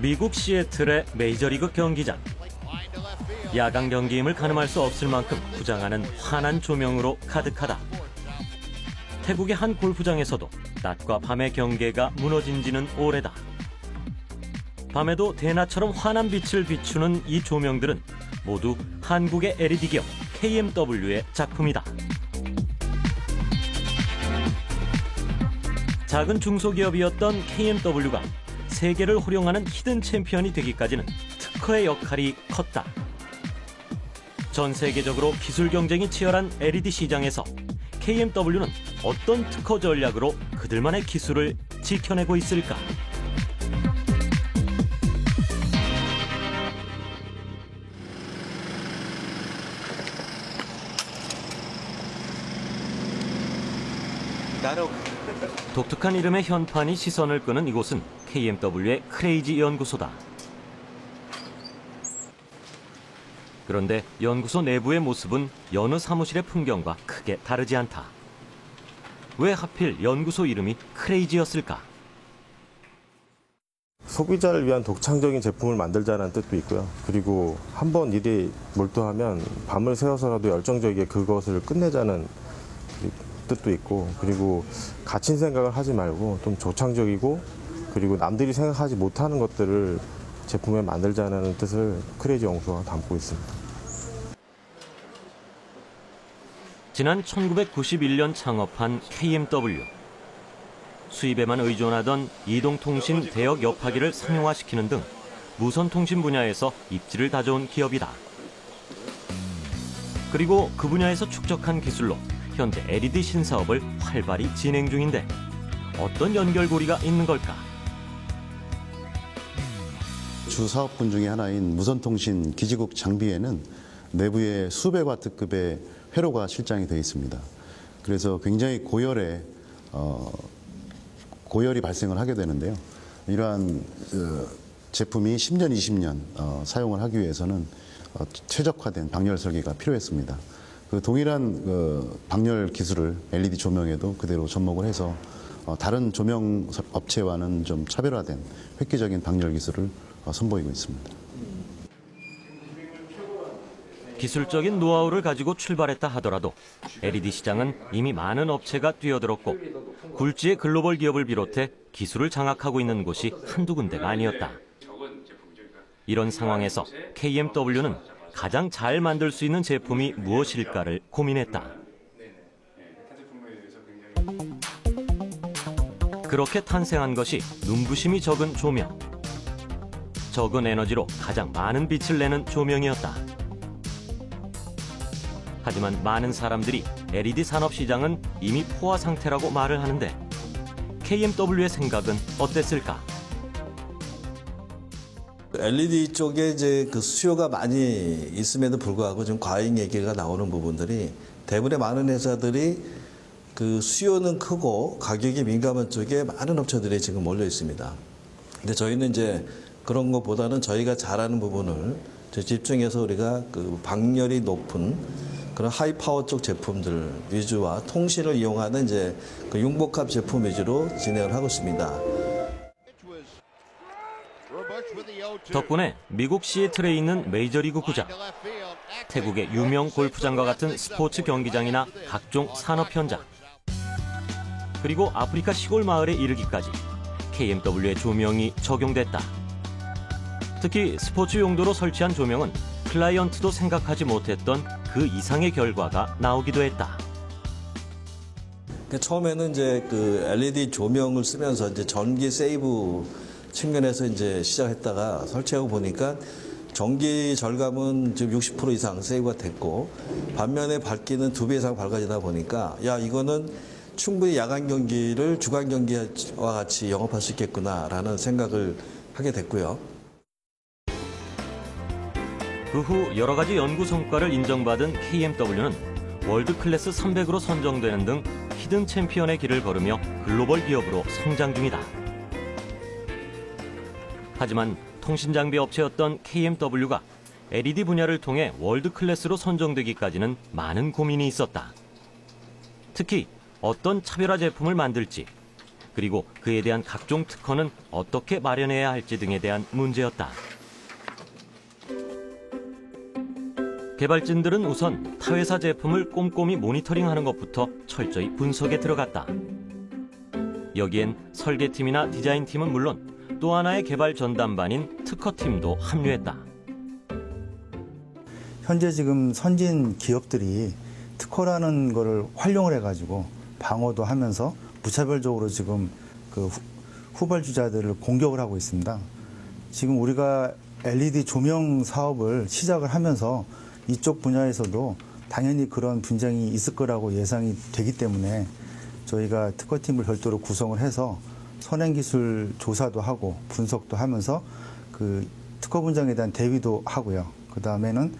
미국 시애틀의 메이저리그 경기장. 야간 경기임을 가늠할 수 없을 만큼 부장하는 환한 조명으로 가득하다. 태국의 한 골프장에서도 낮과 밤의 경계가 무너진 지는 오래다. 밤에도 대낮처럼 환한 빛을 비추는 이 조명들은 모두 한국의 LED 기업 KMW의 작품이다. 작은 중소기업이었던 KMW가 세계를 호령하는 히든 챔피언이 되기까지는 특허의 역할이 컸다. 전 세계적으로 기술 경쟁이 치열한 LED 시장에서 KMW는 어떤 특허 전략으로 그들만의 기술을 지켜내고 있을까? 독특한 이름의 현판이 시선을 끄는 이곳은 KMW의 크레이지 연구소다. 그런데 연구소 내부의 모습은 여느 사무실의 풍경과 크게 다르지 않다. 왜 하필 연구소 이름이 크레이지였을까? 소비자를 위한 독창적인 제품을 만들자는 뜻도 있고요. 그리고 한번 일에 몰두하면 밤을 새워서라도 열정적이게 그것을 끝내자는 뜻도 있고, 그리고 갇힌 생각을 하지 말고 좀 조창적이고, 그리고 남들이 생각하지 못하는 것들을 제품에 만들자는 뜻을 크레이지 연구소가 담고 있습니다. 지난 1991년 창업한 KMW. 수입에만 의존하던 이동통신 대역 여파기를 상용화시키는 등 무선통신 분야에서 입지를 다져온 기업이다. 그리고 그 분야에서 축적한 기술로 현재 LED 신사업을 활발히 진행 중인데 어떤 연결고리가 있는 걸까? 주 사업분 중에 하나인 무선통신 기지국 장비에는 내부에 수백 와트급의 회로가 실장이 되어 있습니다. 그래서 굉장히 고열이 발생을 하게 되는데요. 이러한 제품이 10년, 20년 사용을 하기 위해서는 최적화된 방열 설계가 필요했습니다. 그 동일한 방열 기술을 LED 조명에도 그대로 접목을 해서 다른 조명 업체와는 좀 차별화된 획기적인 방열 기술을 선보이고 있습니다. 기술적인 노하우를 가지고 출발했다 하더라도 LED 시장은 이미 많은 업체가 뛰어들었고 굴지의 글로벌 기업을 비롯해 기술을 장악하고 있는 곳이 한두 군데가 아니었다. 이런 상황에서 KMW는 가장 잘 만들 수 있는 제품이 무엇일까를 고민했다. 그렇게 탄생한 것이 눈부심이 적은 조명. 적은 에너지로 가장 많은 빛을 내는 조명이었다. 하지만 많은 사람들이 LED 산업 시장은 이미 포화 상태라고 말을 하는데 KMW의 생각은 어땠을까? LED 쪽에 이제 그 수요가 많이 있음에도 불구하고 좀 과잉 얘기가 나오는 부분들이 대부분의 많은 회사들이 그 수요는 크고 가격이 민감한 쪽에 많은 업체들이 지금 몰려 있습니다. 근데 저희는 이제 그런 것보다는 저희가 잘하는 부분을 집중해서 우리가 그 방열이 높은 그런 하이파워 쪽 제품들 위주와 통신을 이용하는 이제 그 융복합 제품 위주로 진행을 하고 있습니다. 덕분에 미국 시애틀에 있는 메이저리그 구장, 태국의 유명 골프장과 같은 스포츠 경기장이나 각종 산업 현장, 그리고 아프리카 시골 마을에 이르기까지 KMW의 조명이 적용됐다. 특히 스포츠 용도로 설치한 조명은 클라이언트도 생각하지 못했던 그 이상의 결과가 나오기도 했다. 처음에는 이제 그 LED 조명을 쓰면서 이제 전기 세이브 측면에서 이제 시작했다가 설치하고 보니까 전기 절감은 지금 60% 이상 세이브가 됐고 반면에 밝기는 2배 이상 밝아지다 보니까 야 이거는 충분히 야간 경기를 주간 경기와 같이 영업할 수 있겠구나라는 생각을 하게 됐고요. 그 후 여러 가지 연구 성과를 인정받은 KMW는 월드 클래스 300으로 선정되는 등 히든 챔피언의 길을 걸으며 글로벌 기업으로 성장 중이다. 하지만 통신장비 업체였던 KMW가 LED 분야를 통해 월드 클래스로 선정되기까지는 많은 고민이 있었다. 특히 어떤 차별화 제품을 만들지, 그리고 그에 대한 각종 특허는 어떻게 마련해야 할지 등에 대한 문제였다. 개발진들은 우선 타회사 제품을 꼼꼼히 모니터링하는 것부터 철저히 분석에 들어갔다. 여기엔 설계팀이나 디자인팀은 물론 또 하나의 개발 전담반인 특허팀도 합류했다. 현재 지금 선진 기업들이 특허라는 거를 활용을 해가지고 방어도 하면서 무차별적으로 지금 그 후발주자들을 공격을 하고 있습니다. 지금 우리가 LED 조명 사업을 시작을 하면서 이쪽 분야에서도 당연히 그런 분쟁이 있을 거라고 예상이 되기 때문에 저희가 특허팀을 별도로 구성을 해서 선행기술 조사도 하고 분석도 하면서 그 특허 분쟁에 대한 대비도 하고요. 그 다음에는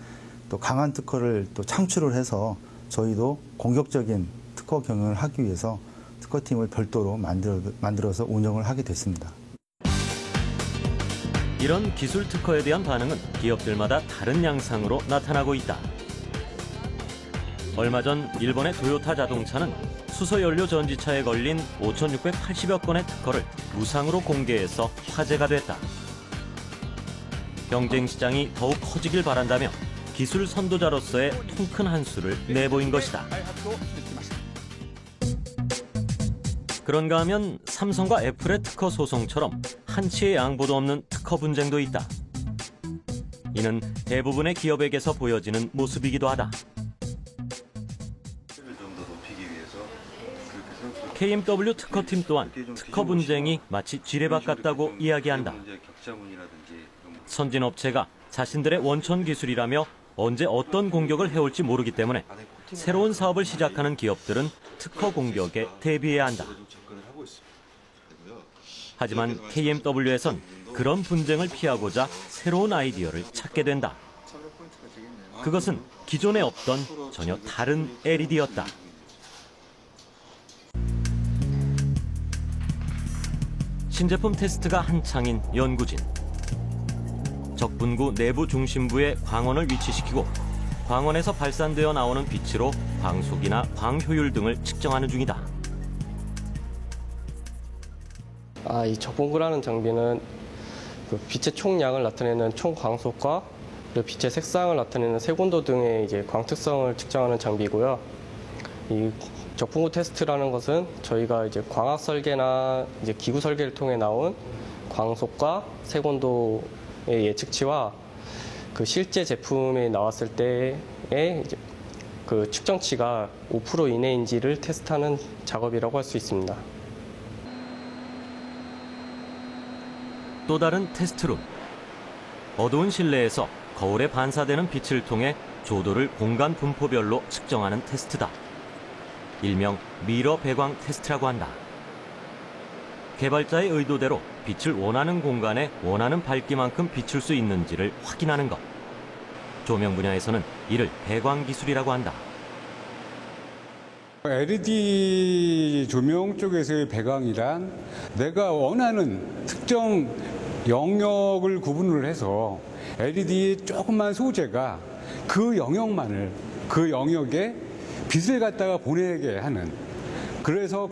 또 강한 특허를 또 창출을 해서 저희도 공격적인 특허 경영을 하기 위해서 특허팀을 별도로 만들어서 운영을 하게 됐습니다. 이런 기술 특허에 대한 반응은 기업들마다 다른 양상으로 나타나고 있다. 얼마 전 일본의 토요타 자동차는 수소연료 전지차에 걸린 5,680여 건의 특허를 무상으로 공개해서 화제가 됐다. 경쟁 시장이 더욱 커지길 바란다며 기술 선도자로서의 통큰 한 수를 내보인 것이다. 그런가 하면 삼성과 애플의 특허 소송처럼 한치의 양보도 없는 특허 분쟁도 있다. 이는 대부분의 기업에게서 보여지는 모습이기도 하다. KMW 특허팀 또한 특허 분쟁이 마치 쥐레밭 같다고 이야기한다. 선진 업체가 자신들의 원천 기술이라며 언제 어떤 공격을 해올지 모르기 때문에 새로운 사업을 시작하는 기업들은 특허 공격에 대비해야 한다. 하지만 KMW에선 그런 분쟁을 피하고자 새로운 아이디어를 찾게 된다. 그것은 기존에 없던 전혀 다른 LED였다. 신제품 테스트가 한창인 연구진. 적분구 내부 중심부에 광원을 위치시키고 광원에서 발산되어 나오는 빛으로 광속이나 광효율 등을 측정하는 중이다. 이 적분구라는 장비는 그 빛의 총량을 나타내는 총광속과 그리고 빛의 색상을 나타내는 색온도 등의 이제 광특성을 측정하는 장비고요. 이 적분구 테스트라는 것은 저희가 이제 광학 설계나 이제 기구 설계를 통해 나온 광속과 색온도의 예측치와 그 실제 제품에 나왔을 때의 이제 그 측정치가 5% 이내인지를 테스트하는 작업이라고 할 수 있습니다. 또 다른 테스트룸. 어두운 실내에서 거울에 반사되는 빛을 통해 조도를 공간 분포별로 측정하는 테스트다. 일명 미러 배광 테스트라고 한다. 개발자의 의도대로 빛을 원하는 공간에 원하는 밝기만큼 비출 수 있는지를 확인하는 것. 조명 분야에서는 이를 배광 기술이라고 한다. LED 조명 쪽에서의 배광이란 내가 원하는 특정 영역을 구분을 해서 LED의 조그만 소재가 그 영역만을 그 영역에 빛을 갖다가 보내게 하는, 그래서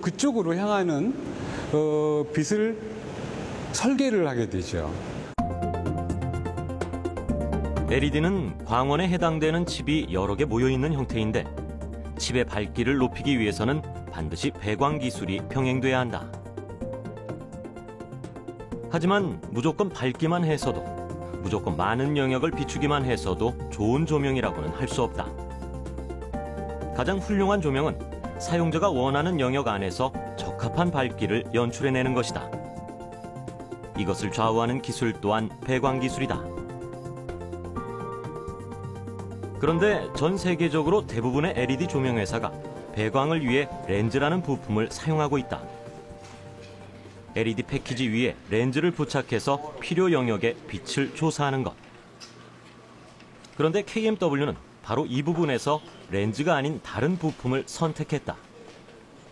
그쪽으로 향하는 빛을 설계를 하게 되죠. LED는 광원에 해당되는 칩이 여러 개 모여있는 형태인데 칩의 밝기를 높이기 위해서는 반드시 배광 기술이 병행돼야 한다. 하지만 무조건 밝기만 해서도, 무조건 많은 영역을 비추기만 해서도 좋은 조명이라고는 할 수 없다. 가장 훌륭한 조명은 사용자가 원하는 영역 안에서 적합한 밝기를 연출해내는 것이다. 이것을 좌우하는 기술 또한 배광 기술이다. 그런데 전 세계적으로 대부분의 LED 조명 회사가 배광을 위해 렌즈라는 부품을 사용하고 있다. LED 패키지 위에 렌즈를 부착해서 필요 영역의 빛을 조사하는 것. 그런데 KMW는 바로 이 부분에서 렌즈가 아닌 다른 부품을 선택했다.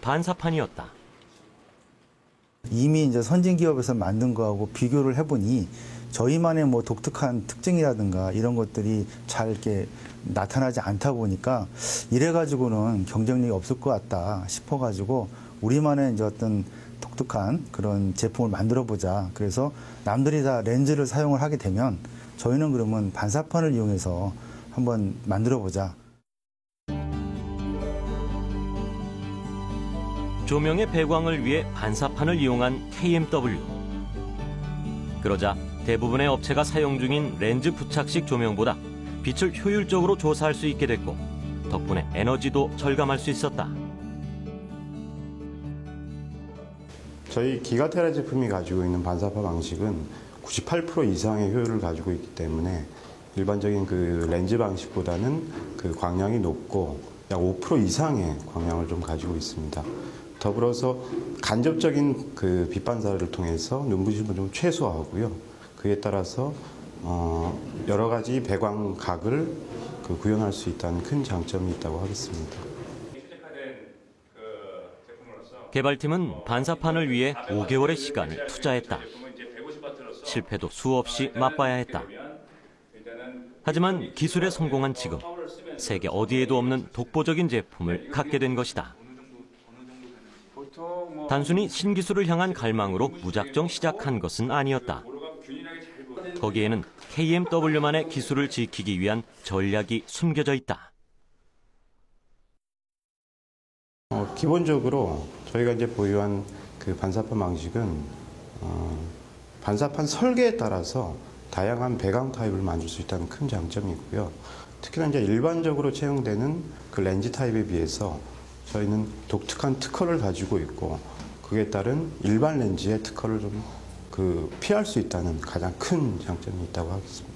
반사판이었다. 이미 이제 선진 기업에서 만든 거하고 비교를 해보니 저희만의 뭐 독특한 특징이라든가 이런 것들이 잘 이렇게 나타나지 않다 보니까 이래가지고는 경쟁력이 없을 것 같다 싶어가지고 우리만의 이제 어떤 독특한 그런 제품을 만들어 보자. 그래서 남들이 다 렌즈를 사용을 하게 되면 저희는 그러면 반사판을 이용해서 한번 만들어 보자. 조명의 배광을 위해 반사판을 이용한 KMW. 그러자 대부분의 업체가 사용 중인 렌즈 부착식 조명보다 빛을 효율적으로 조사할 수 있게 됐고 덕분에 에너지도 절감할 수 있었다. 저희 기가테라 제품이 가지고 있는 반사파 방식은 98% 이상의 효율을 가지고 있기 때문에 일반적인 그 렌즈 방식보다는 그 광량이 높고 약 5% 이상의 광량을 좀 가지고 있습니다. 더불어서 간접적인 그 빛 반사를 통해서 눈부심을 좀 최소화하고요. 그에 따라서 여러 가지 배광각을 그 구현할 수 있다는 큰 장점이 있다고 하겠습니다. 개발팀은 반사판을 위해 5개월의 시간을 투자했다. 실패도 수없이 맛봐야 했다. 하지만 기술에 성공한 지금 세계 어디에도 없는 독보적인 제품을 갖게 된 것이다. 단순히 신기술을 향한 갈망으로 무작정 시작한 것은 아니었다. 거기에는 KMW만의 기술을 지키기 위한 전략이 숨겨져 있다. 기본적으로 저희가 이제 보유한 그 반사판 방식은 반사판 설계에 따라서 다양한 배광 타입을 만들 수 있다는 큰 장점이 있고요. 특히나 이제 일반적으로 채용되는 그 렌즈 타입에 비해서 저희는 독특한 특허를 가지고 있고 그에 따른 일반 렌즈의 특허를 좀 피할 수 있다는 가장 큰 장점이 있다고 하겠습니다.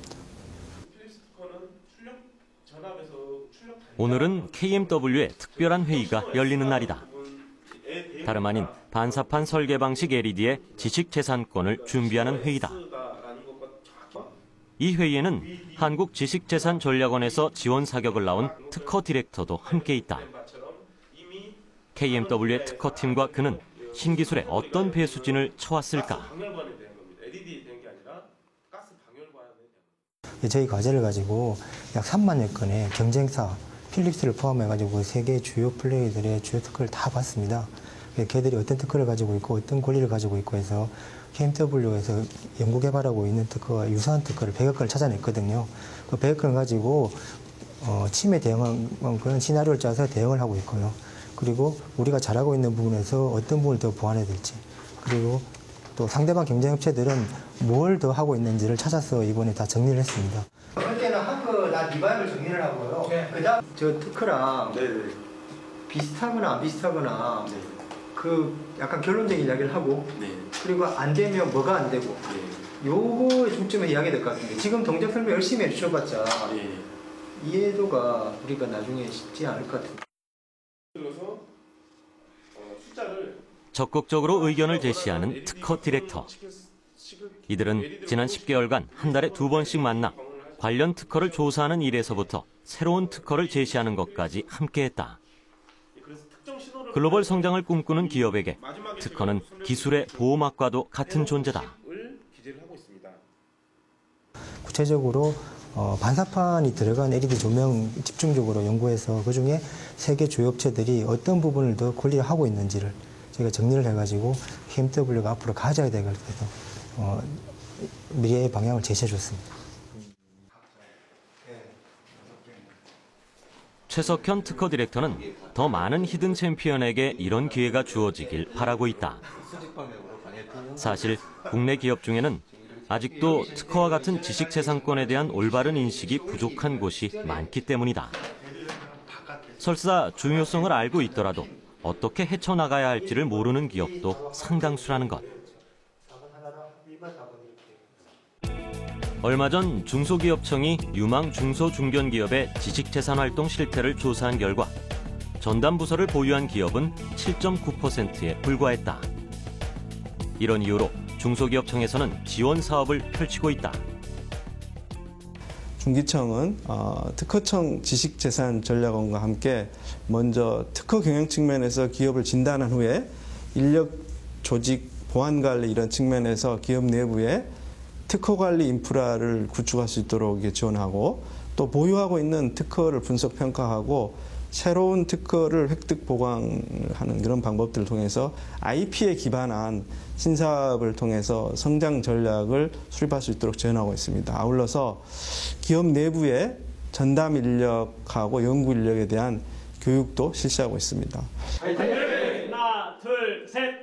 오늘은 KMW의 특별한 회의가 열리는 날이다. 다름 아닌 반사판 설계 방식 LED의 지식재산권을 준비하는 회의다. 이 회의에는 한국지식재산전략원에서 지원 사격을 나온 특허 디렉터도 함께 있다. KMW의 특허팀과 그는 신기술에 어떤 배수진을 쳐왔을까? 저희 과제를 가지고 약 3만여 건의 경쟁사, 필립스를 포함해가지고 세계 주요 플레이들의 주요 특허를 다 봤습니다. 걔들이 어떤 특허를 가지고 있고 어떤 권리를 가지고 있고 해서 KMW에서 연구개발하고 있는 특허와 유사한 특허를 100여 건을 찾아냈거든요. 그 100여 건을 가지고 침해 대응한 그런 시나리오를 짜서 대응을 하고 있고요. 그리고 우리가 잘하고 있는 부분에서 어떤 부분을 더 보완해야 될지, 그리고 또 상대방 경쟁업체들은 뭘 더 하고 있는지를 찾아서 이번에 다 정리를 했습니다. 그럴 때는 한글나 디바이브를 정리를 하고요. 네. 그다음 저 특허랑 비슷하거나 안 비슷하거나 그 약간 결론적인 이야기를 하고 그리고 안 되면 뭐가 안 되고 요거에 중점에 이야기 될 것 같은데 지금 동작 설명 열심히 해주셔봤자 이해도가 우리가 나중에 쉽지 않을 것 같은데. 적극적으로 의견을 제시하는 특허 디렉터. 이들은 지난 10개월간 한 달에 2번씩 만나 관련 특허를 조사하는 일에서부터 새로운 특허를 제시하는 것까지 함께했다. 글로벌 성장을 꿈꾸는 기업에게 특허는 기술의 보호막과도 같은 존재다. 구체적으로 반사판이 들어간 LED 조명 집중적으로 연구해서 그중에 세계 주요 업체들이 어떤 부분을 더 권리하고 있는지를 저희가 정리를 해가지고 KMW가 앞으로 가져야 될 것에서 미래의 방향을 제시해 줬습니다. 최석현 특허 디렉터는 더 많은 히든 챔피언에게 이런 기회가 주어지길 바라고 있다. 사실 국내 기업 중에는 아직도 특허와 같은 지식재산권에 대한 올바른 인식이 부족한 곳이 많기 때문이다. 설사 중요성을 알고 있더라도 어떻게 헤쳐나가야 할지를 모르는 기업도 상당수라는 것. 얼마 전 중소기업청이 유망 중소중견기업의 지식재산활동 실태를 조사한 결과 전담부서를 보유한 기업은 7.9%에 불과했다. 이런 이유로 중소기업청에서는 지원 사업을 펼치고 있다. 중기청은 특허청 지식재산전략원과 함께 먼저 특허 경영 측면에서 기업을 진단한 후에 인력, 조직, 보안관리 이런 측면에서 기업 내부에 특허관리 인프라를 구축할 수 있도록 지원하고 또 보유하고 있는 특허를 분석 평가하고 새로운 특허를 획득 보강하는 그런 방법들을 통해서 IP에 기반한 신사업을 통해서 성장 전략을 수립할 수 있도록 지원하고 있습니다. 아울러서 기업 내부의 전담 인력하고 연구 인력에 대한 교육도 실시하고 있습니다. 하나, 둘, 셋.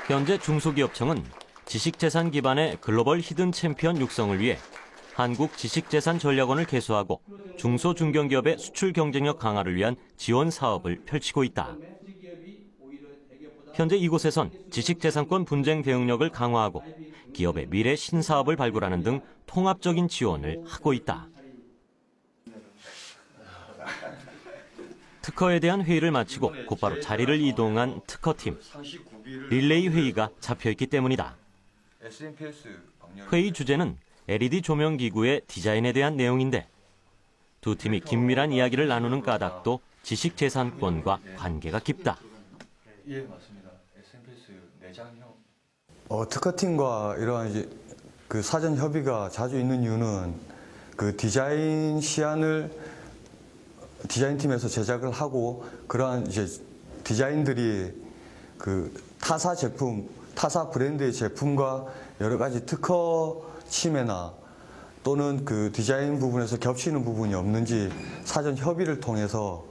현재 중소기업청은 지식재산 기반의 글로벌 히든 챔피언 육성을 위해 한국지식재산전략원을 개소하고 중소중견기업의 수출 경쟁력 강화를 위한 지원 사업을 펼치고 있다. 현재 이곳에선 지식재산권 분쟁 대응력을 강화하고 기업의 미래 신사업을 발굴하는 등 통합적인 지원을 하고 있다. 특허에 대한 회의를 마치고 곧바로 자리를 이동한 특허팀. 릴레이 회의가 잡혀있기 때문이다. 회의 주제는 LED 조명기구의 디자인에 대한 내용인데 두 팀이 긴밀한 이야기를 나누는 까닭도 지식재산권과 관계가 깊다. 예, 맞습니다. SNPS 내장형. 특허팀과 이러한 이제 그 사전 협의가 자주 있는 이유는 그 디자인 시안을 디자인팀에서 제작을 하고 그러한 이제 디자인들이 그 타사 제품, 타사 브랜드의 제품과 여러 가지 특허 침해나 또는 그 디자인 부분에서 겹치는 부분이 없는지 사전 협의를 통해서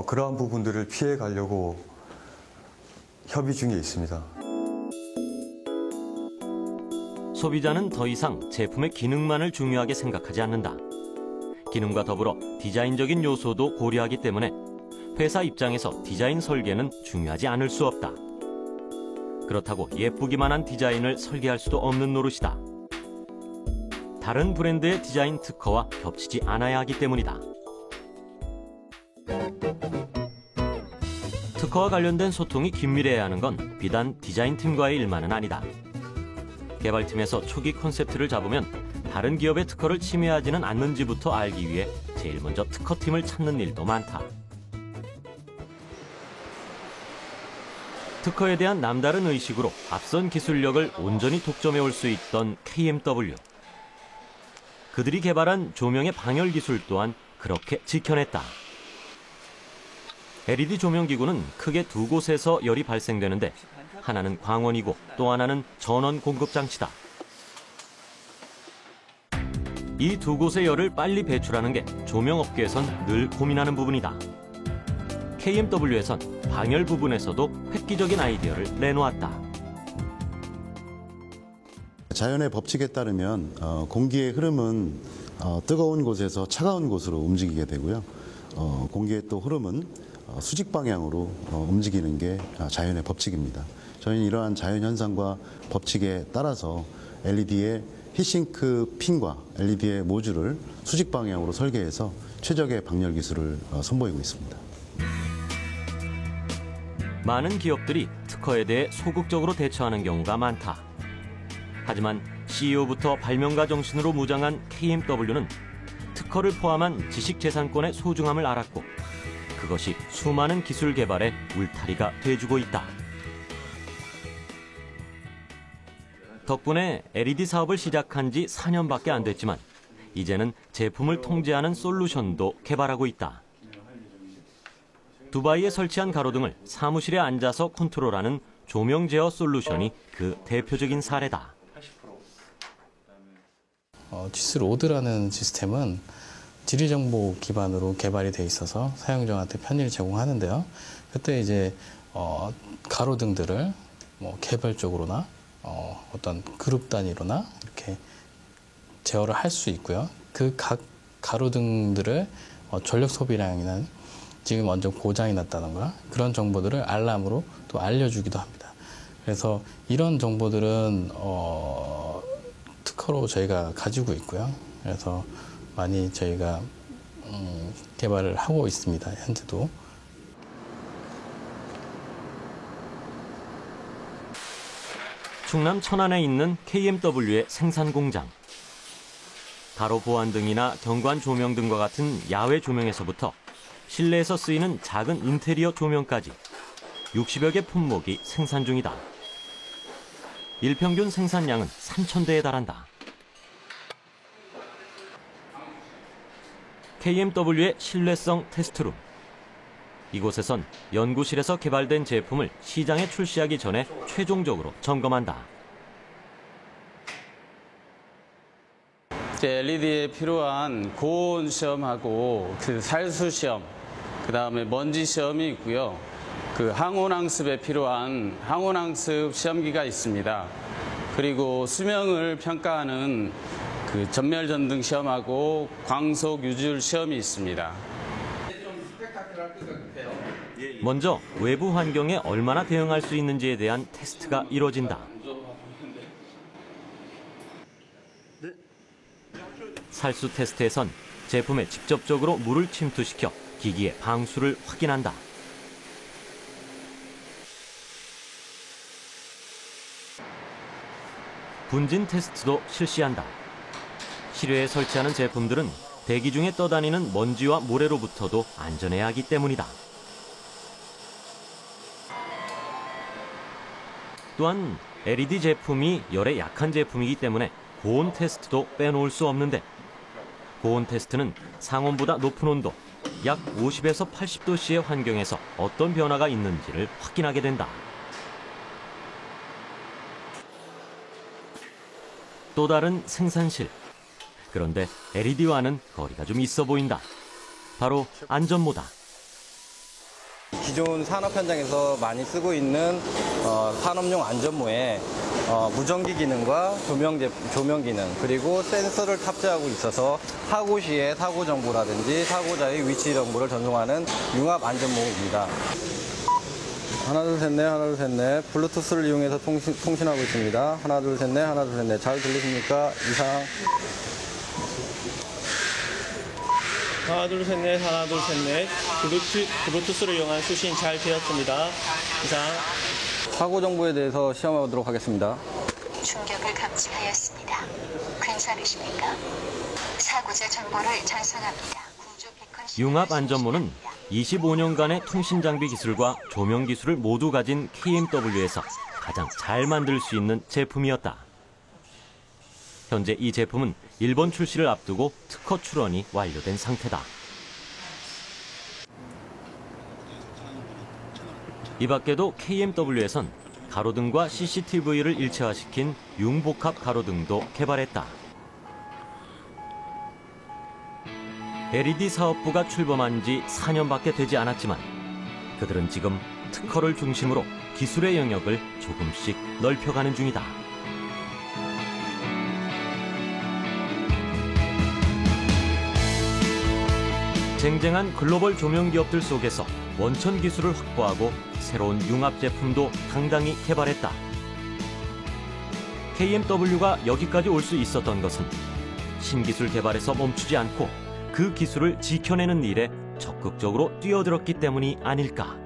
그러한 부분들을 피해 가려고 협의 중에 있습니다. 소비자는 더 이상 제품의 기능만을 중요하게 생각하지 않는다. 기능과 더불어 디자인적인 요소도 고려하기 때문에 회사 입장에서 디자인 설계는 중요하지 않을 수 없다. 그렇다고 예쁘기만 한 디자인을 설계할 수도 없는 노릇이다. 다른 브랜드의 디자인 특허와 겹치지 않아야 하기 때문이다. 특허와 관련된 소통이 긴밀해야 하는 건 비단 디자인팀과의 일만은 아니다. 개발팀에서 초기 컨셉트를 잡으면 다른 기업의 특허를 침해하지는 않는지부터 알기 위해 제일 먼저 특허팀을 찾는 일도 많다. 특허에 대한 남다른 의식으로 앞선 기술력을 온전히 독점해올 수 있던 KMW. 그들이 개발한 조명의 방열 기술 또한 그렇게 지켜냈다. LED 조명기구는 크게 두 곳에서 열이 발생되는데 하나는 광원이고 또 하나는 전원 공급 장치다. 이 두 곳의 열을 빨리 배출하는 게 조명업계에선 늘 고민하는 부분이다. KMW에선 방열 부분에서도 획기적인 아이디어를 내놓았다. 자연의 법칙에 따르면 공기의 흐름은 뜨거운 곳에서 차가운 곳으로 움직이게 되고요. 공기의 또 흐름은 수직 방향으로 움직이는 게 자연의 법칙입니다. 저희는 이러한 자연 현상과 법칙에 따라서 LED의 히싱크 핀과 LED의 모듈을 수직 방향으로 설계해서 최적의 방열 기술을 선보이고 있습니다. 많은 기업들이 특허에 대해 소극적으로 대처하는 경우가 많다. 하지만 CEO부터 발명가 정신으로 무장한 KMW는 특허를 포함한 지식재산권의 소중함을 알았고 그것이 수많은 기술 개발의 울타리가 돼주고 있다. 덕분에 LED 사업을 시작한 지 4년밖에 안 됐지만 이제는 제품을 통제하는 솔루션도 개발하고 있다. 두바이에 설치한 가로등을 사무실에 앉아서 컨트롤하는 조명 제어 솔루션이 그 대표적인 사례다. GS로드라는 시스템은 지리정보 기반으로 개발이 돼 있어서 사용자한테 편의를 제공하는데요. 그때 이제 가로등들을 개별적으로나 어떤 그룹 단위로나 이렇게 제어를 할 수 있고요. 그 각 가로등들을 전력 소비량이나 지금 완전 고장이 났다던가 그런 정보들을 알람으로 또 알려주기도 합니다. 그래서 이런 정보들은 특허로 저희가 가지고 있고요. 그래서 많이 저희가 개발을 하고 있습니다. 현재도. 충남 천안에 있는 KMW의 생산 공장. 가로 보안 등이나 경관 조명 등과 같은 야외 조명에서부터 실내에서 쓰이는 작은 인테리어 조명까지 60여 개 품목이 생산 중이다. 일평균 생산량은 3,000대에 달한다. KMW의 신뢰성 테스트룸. 이곳에선 연구실에서 개발된 제품을 시장에 출시하기 전에 최종적으로 점검한다. LED에 필요한 고온 시험하고 살수 시험, 그다음에 먼지 시험이 있고요. 항온항습에 필요한 항온항습 시험기가 있습니다. 그리고 수명을 평가하는 전멸전등 시험하고 광속 유줄 시험이 있습니다. 먼저 외부 환경에 얼마나 대응할 수 있는지에 대한 테스트가 이루어진다. 살수 테스트에선 제품에 직접적으로 물을 침투시켜 기기의 방수를 확인한다. 분진 테스트도 실시한다. 실외에 설치하는 제품들은 대기 중에 떠다니는 먼지와 모래로부터도 안전해야 하기 때문이다. 또한 LED 제품이 열에 약한 제품이기 때문에 고온 테스트도 빼놓을 수 없는데, 고온 테스트는 상온보다 높은 온도, 약 50에서 80도씨의 환경에서 어떤 변화가 있는지를 확인하게 된다. 또 다른 생산실. 그런데 LED와는 거리가 좀 있어 보인다. 바로 안전모다. 기존 산업 현장에서 많이 쓰고 있는 산업용 안전모에 무전기 기능과 조명 기능, 그리고 센서를 탑재하고 있어서 사고 시의 사고 정보라든지 사고자의 위치 정보를 전송하는 융합 안전모입니다. 하나 둘 셋 넷, 하나 둘 셋 넷. 블루투스를 이용해서 통신하고 있습니다. 하나 둘 셋 넷, 하나 둘 셋 넷. 잘 들리십니까? 이상. 하나 둘 셋 넷, 하나 둘 셋 넷. 블루투스를 이용한 수신 잘 되었습니다. 이상. 사고 정보에 대해서 시험하도록 하겠습니다. 충격을 감지하였습니다. 괜찮으십니까? 사고자 정보를 전송합니다. 융합 안전모는 25년간의 통신 장비 기술과 조명 기술을 모두 가진 KMW에서 가장 잘 만들 수 있는 제품이었다. 현재 이 제품은 일본 출시를 앞두고 특허 출원이 완료된 상태다. 이 밖에도 KMW에선 가로등과 CCTV를 일체화시킨 융복합 가로등도 개발했다. LED 사업부가 출범한 지 4년밖에 되지 않았지만 그들은 지금 특허를 중심으로 기술의 영역을 조금씩 넓혀가는 중이다. 쟁쟁한 글로벌 조명 기업들 속에서 원천 기술을 확보하고 새로운 융합 제품도 당당히 개발했다. KMW가 여기까지 올 수 있었던 것은 신기술 개발에서 멈추지 않고 그 기술을 지켜내는 일에 적극적으로 뛰어들었기 때문이 아닐까.